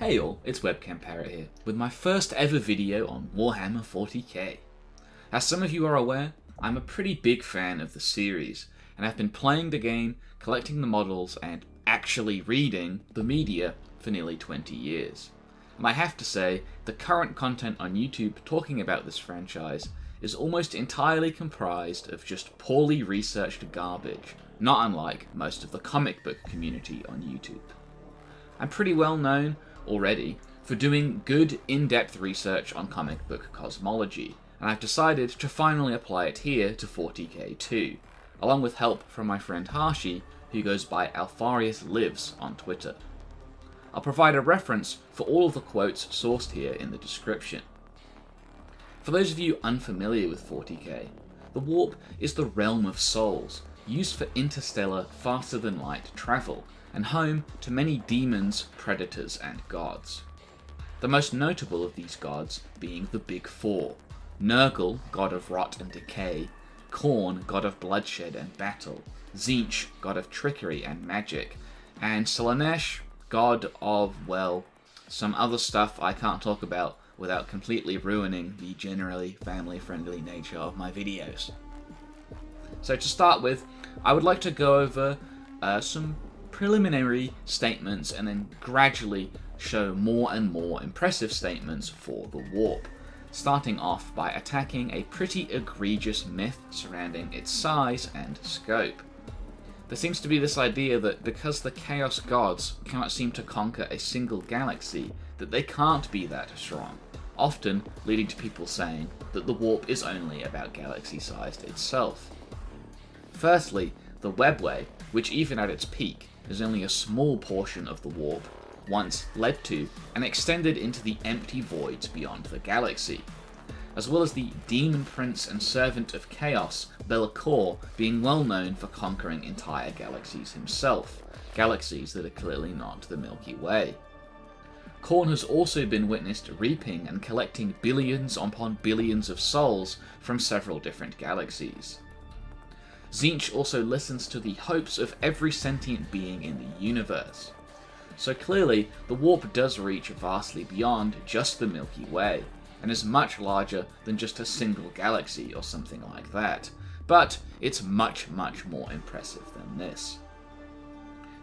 Hey all, it's WebCamParrot here, with my first ever video on Warhammer 40k. As some of you are aware, I'm a pretty big fan of the series, and I've been playing the game, collecting the models, and actually reading the media for nearly 20 years. And I have to say, the current content on YouTube talking about this franchise is almost entirely comprised of just poorly researched garbage, not unlike most of the comic book community on YouTube. I'm pretty well known already for doing good in-depth research on comic book cosmology, and I've decided to finally apply it here to 40k too, along with help from my friend Harshi, who goes by Alfarius Lives on Twitter. I'll provide a reference for all of the quotes sourced here in the description. For those of you unfamiliar with 40k, the Warp is the realm of souls, used for interstellar, faster-than-light travel, and home to many demons, predators, and gods. The most notable of these gods being the Big Four: Nurgle, god of rot and decay; Khorne, god of bloodshed and battle; Tzeentch, god of trickery and magic; and Slaanesh, god of, well, some other stuff I can't talk about without completely ruining the generally family-friendly nature of my videos. So to start with, I would like to go over some preliminary statements and then gradually show more and more impressive statements for the Warp, starting off by attacking a pretty egregious myth surrounding its size and scope. There seems to be this idea that because the Chaos Gods cannot seem to conquer a single galaxy, that they can't be that strong, often leading to people saying that the Warp is only about galaxy-sized itself. Firstly, the Webway, which even at its peak is only a small portion of the Warp, once led to and extended into the empty voids beyond the galaxy, as well as the Demon Prince and Servant of Chaos, Be'lakor, being well known for conquering entire galaxies himself, galaxies that are clearly not the Milky Way. Khorne has also been witnessed reaping and collecting billions upon billions of souls from several different galaxies. Tzeentch also listens to the hopes of every sentient being in the universe. So clearly, the Warp does reach vastly beyond just the Milky Way, and is much larger than just a single galaxy or something like that, but it's much, much more impressive than this.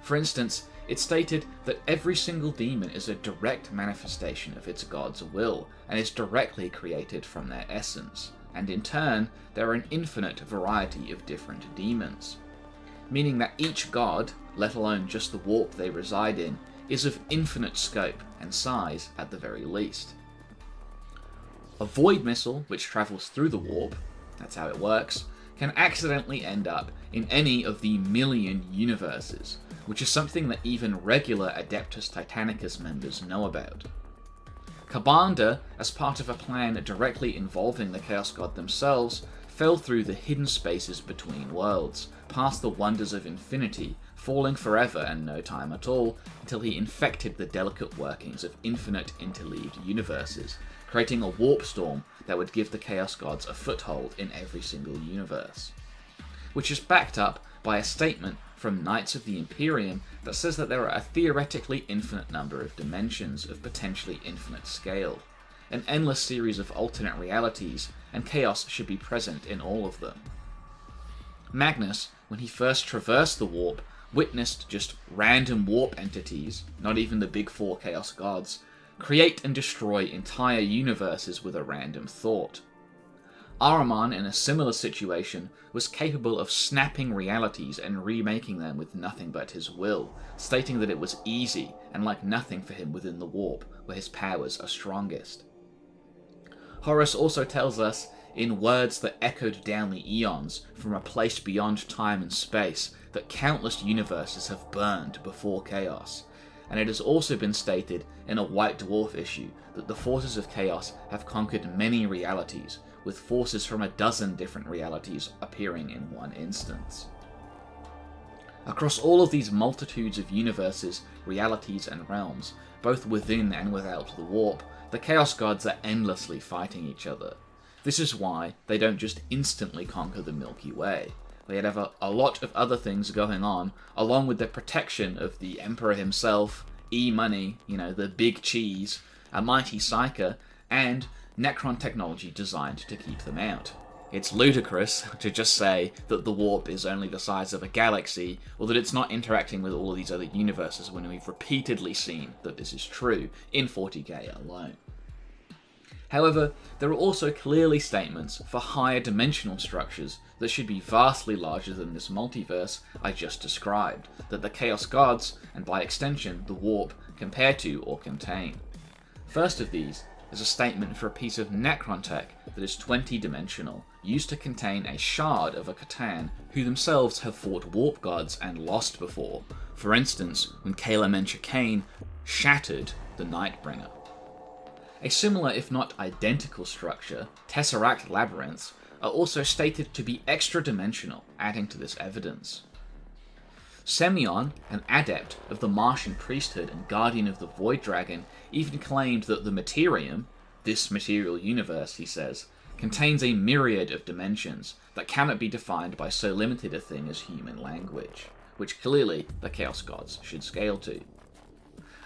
For instance, it's stated that every single demon is a direct manifestation of its god's will, and is directly created from their essence, and in turn, there are an infinite variety of different demons, meaning that each god, let alone just the Warp they reside in, is of infinite scope and size at the very least. A void missile which travels through the Warp, that's how it works, can accidentally end up in any of the million universes, which is something that even regular Adeptus Titanicus members know about. Ka'Bandha, as part of a plan directly involving the Chaos God themselves, fell through the hidden spaces between worlds, past the wonders of infinity, falling forever and no time at all, until he infected the delicate workings of infinite interleaved universes, creating a warp storm that would give the Chaos Gods a foothold in every single universe. Which is backed up by a statement from Knights of the Imperium that says that there are a theoretically infinite number of dimensions of potentially infinite scale, an endless series of alternate realities, and chaos should be present in all of them. Magnus, when he first traversed the Warp, witnessed just random Warp entities, not even the Big Four Chaos Gods, create and destroy entire universes with a random thought. Ahriman, in a similar situation, was capable of snapping realities and remaking them with nothing but his will, stating that it was easy and like nothing for him within the Warp, where his powers are strongest. Horus also tells us, in words that echoed down the eons from a place beyond time and space, that countless universes have burned before chaos, and it has also been stated in a White Dwarf issue that the forces of chaos have conquered many realities, with forces from a dozen different realities appearing in one instance. Across all of these multitudes of universes, realities, and realms, both within and without the Warp, the Chaos Gods are endlessly fighting each other. This is why they don't just instantly conquer the Milky Way. They have a lot of other things going on, along with the protection of the Emperor himself, E-Money, the big cheese, a mighty psyker, and Necron technology designed to keep them out. It's ludicrous to just say that the warp is only the size of a galaxy, or that it's not interacting with all of these other universes, when we've repeatedly seen that this is true in 40k alone. However, there are also clearly statements for higher dimensional structures that should be vastly larger than this multiverse I just described, that the Chaos Gods, and by extension the warp, compare to or contain. First of these is a statement for a piece of Necron tech that is 20-dimensional, used to contain a shard of a Catan who themselves have fought warp gods and lost before, for instance when Kala Mencha shattered the Nightbringer. A similar if not identical structure, Tesseract Labyrinths, are also stated to be extra-dimensional, adding to this evidence. Semyon, an adept of the Martian priesthood and guardian of the Void Dragon, even claimed that the Materium, this material universe, he says, contains a myriad of dimensions that cannot be defined by so limited a thing as human language, which clearly the Chaos Gods should scale to.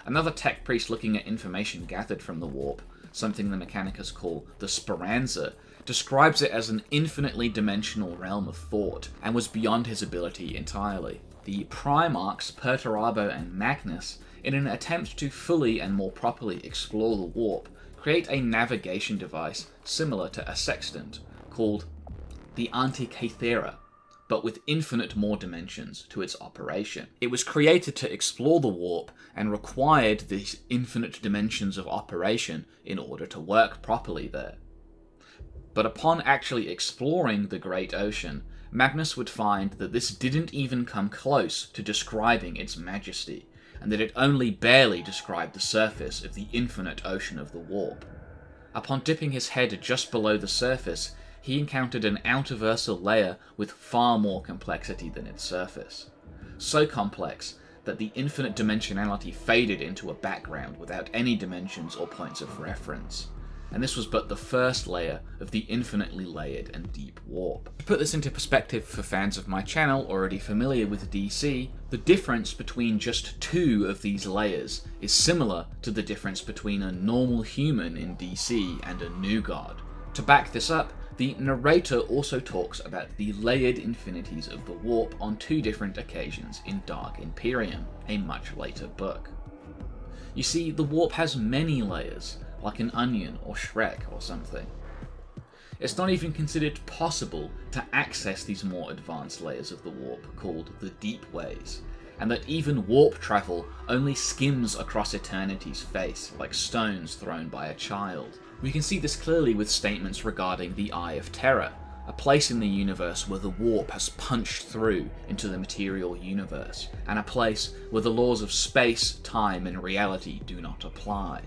Another tech priest looking at information gathered from the warp, something the Mechanicus call the Speranza, describes it as an infinitely dimensional realm of thought, and was beyond his ability entirely. The Primarchs Perturabo and Magnus, in an attempt to fully and more properly explore the warp, create a navigation device similar to a sextant, called the Antikythera, but with infinite more dimensions to its operation. It was created to explore the warp and required these infinite dimensions of operation in order to work properly there. But upon actually exploring the Great Ocean, Magnus would find that this didn't even come close to describing its majesty, and that it only barely described the surface of the infinite ocean of the warp. Upon dipping his head just below the surface, he encountered an outerversal layer with far more complexity than its surface. So complex that the infinite dimensionality faded into a background without any dimensions or points of reference. And this was but the first layer of the infinitely layered and deep warp. To put this into perspective for fans of my channel already familiar with DC, the difference between just two of these layers is similar to the difference between a normal human in DC and a new god. To back this up, the narrator also talks about the layered infinities of the warp on two different occasions in Dark Imperium, a much later book. You see, the warp has many layers, like an onion or Shrek or something. It's not even considered possible to access these more advanced layers of the warp, called the Deep Ways, and that even warp travel only skims across eternity's face, like stones thrown by a child. We can see this clearly with statements regarding the Eye of Terror, a place in the universe where the warp has punched through into the material universe, and a place where the laws of space, time, and reality do not apply.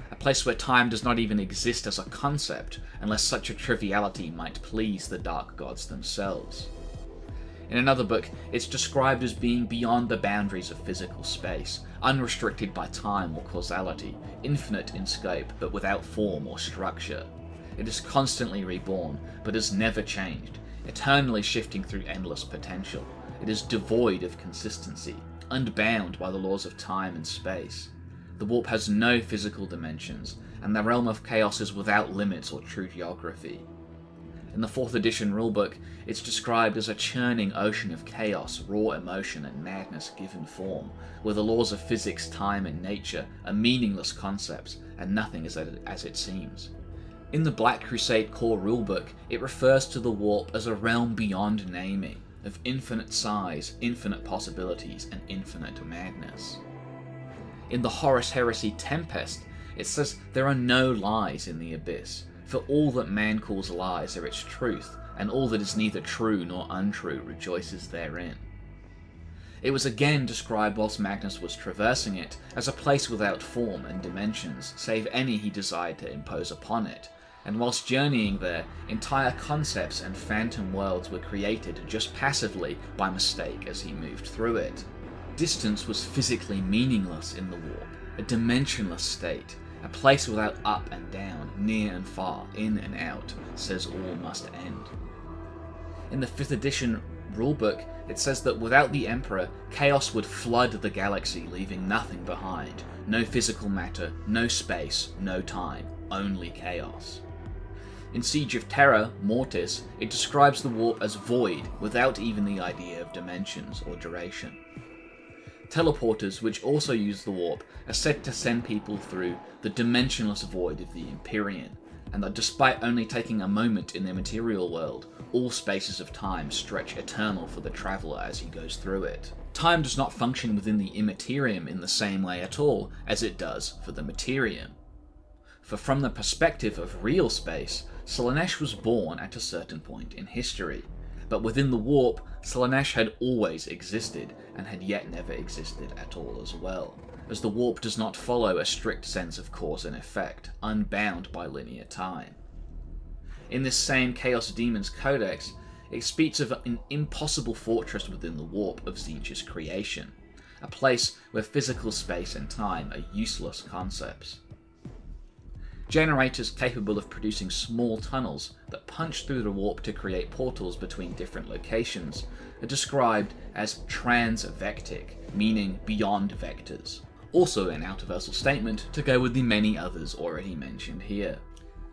A place where time does not even exist as a concept, unless such a triviality might please the dark gods themselves. In another book, it's described as being beyond the boundaries of physical space, unrestricted by time or causality, infinite in scope but without form or structure. It is constantly reborn, but has never changed, eternally shifting through endless potential. It is devoid of consistency, unbound by the laws of time and space. The warp has no physical dimensions, and the realm of chaos is without limits or true geography. In the 4th edition rulebook, it's described as a churning ocean of chaos, raw emotion, and madness given form, where the laws of physics, time, and nature are meaningless concepts, and nothing is as it seems. In the Black Crusade core rulebook, it refers to the warp as a realm beyond naming, of infinite size, infinite possibilities, and infinite madness. In the Horus Heresy Tempest, it says there are no lies in the abyss, for all that man calls lies are its truth, and all that is neither true nor untrue rejoices therein. It was again described whilst Magnus was traversing it as a place without form and dimensions, save any he desired to impose upon it, and whilst journeying there, entire concepts and phantom worlds were created just passively by mistake as he moved through it. Distance was physically meaningless in the warp, a dimensionless state, a place without up and down, near and far, in and out, says all must end. In the 5th edition Rulebook, it says that without the Emperor, chaos would flood the galaxy, leaving nothing behind. No physical matter, no space, no time, only chaos. In Siege of Terra, Mortis, it describes the warp as void, without even the idea of dimensions or duration. Teleporters, which also use the warp, are said to send people through the dimensionless void of the Imperium, and that despite only taking a moment in their material world, all spaces of time stretch eternal for the traveller as he goes through it. Time does not function within the Immaterium in the same way at all as it does for the Materium. For from the perspective of real space, Slaanesh was born at a certain point in history, but within the warp, Slaanesh had always existed, and had yet never existed at all as well, as the warp does not follow a strict sense of cause and effect, unbound by linear time. In this same Chaos Daemons Codex, it speaks of an impossible fortress within the warp of Tzeentch's creation, a place where physical space and time are useless concepts. Generators capable of producing small tunnels that punch through the warp to create portals between different locations are described as transvectic, meaning beyond vectors. Also an outerversal statement to go with the many others already mentioned here.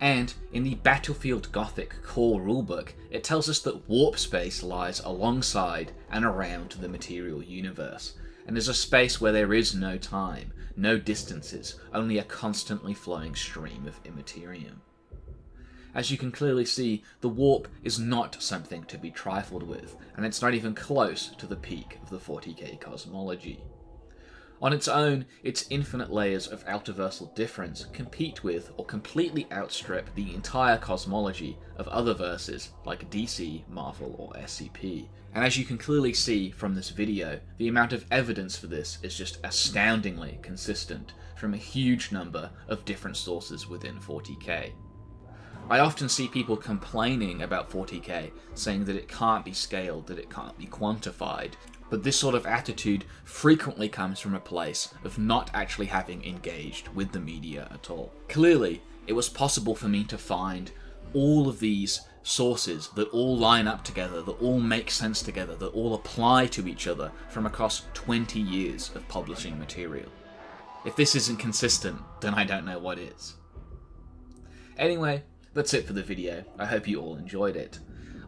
And in the Battlefield Gothic core rulebook, it tells us that warp space lies alongside and around the material universe, and is a space where there is no time, no distances, only a constantly flowing stream of immaterium. As you can clearly see, the warp is not something to be trifled with, and it's not even close to the peak of the 40k cosmology. On its own, its infinite layers of outerversal difference compete with or completely outstrip the entire cosmology of other verses like DC, Marvel, or SCP. And as you can clearly see from this video, the amount of evidence for this is just astoundingly consistent from a huge number of different sources within 40k. I often see people complaining about 40k, saying that it can't be scaled, that it can't be quantified, but this sort of attitude frequently comes from a place of not actually having engaged with the media at all. Clearly, it was possible for me to find all of these sources that all line up together, that all make sense together, that all apply to each other from across 20 years of publishing material. If this isn't consistent, then I don't know what is. Anyway, that's it for the video. I hope you all enjoyed it.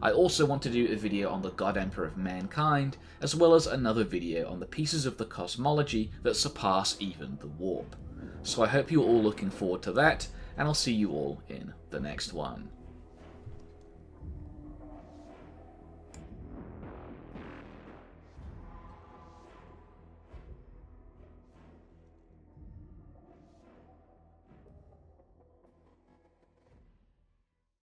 I also want to do a video on the God Emperor of Mankind, as well as another video on the pieces of the cosmology that surpass even the warp. So I hope you're all looking forward to that, and I'll see you all in the next one.